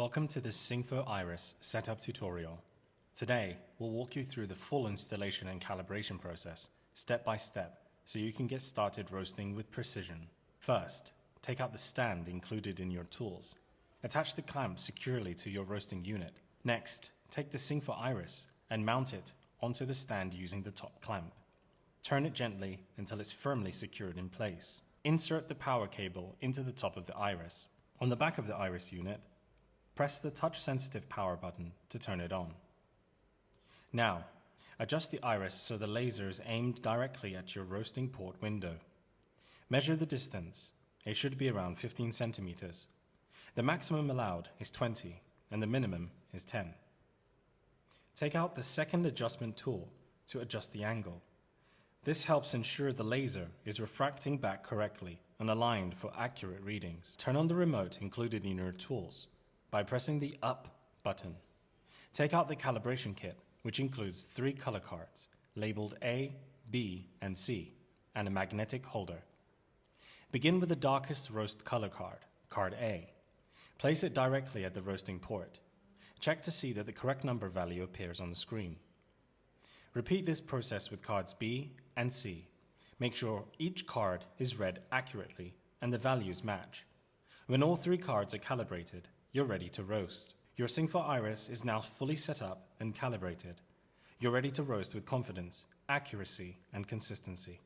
Welcome to this Syncfo Iris setup tutorial. Today, we'll walk you through the full installation and calibration process, step by step, so you can get started roasting with precision. First, take out the stand included in your tools. Attach the clamp securely to your roasting unit. Next, take the Syncfo Iris and mount it onto the stand using the top clamp. Turn it gently until it's firmly secured in place. Insert the power cable into the top of the Iris. On the back of the Iris unit, press the touch-sensitive power button to turn it on. Now, adjust the Iris so the laser is aimed directly at your roasting port window. Measure the distance. It should be around 15 centimeters. The maximum allowed is 20 and the minimum is 10. Take out the second adjustment tool to adjust the angle. This helps ensure the laser is refracting back correctly and aligned for accurate readings. Turn on the remote included in your tools by pressing the Up button. Take out the calibration kit, which includes 3 color cards, labeled A, B, and C, and a magnetic holder. Begin with the darkest roast color card, card A. Place it directly at the roasting port. Check to see that the correct number value appears on the screen. Repeat this process with cards B and C. Make sure each card is read accurately and the values match. When all 3 cards are calibrated, you're ready to roast. Your Syncfo Iris is now fully set up and calibrated. You're ready to roast with confidence, accuracy, and consistency.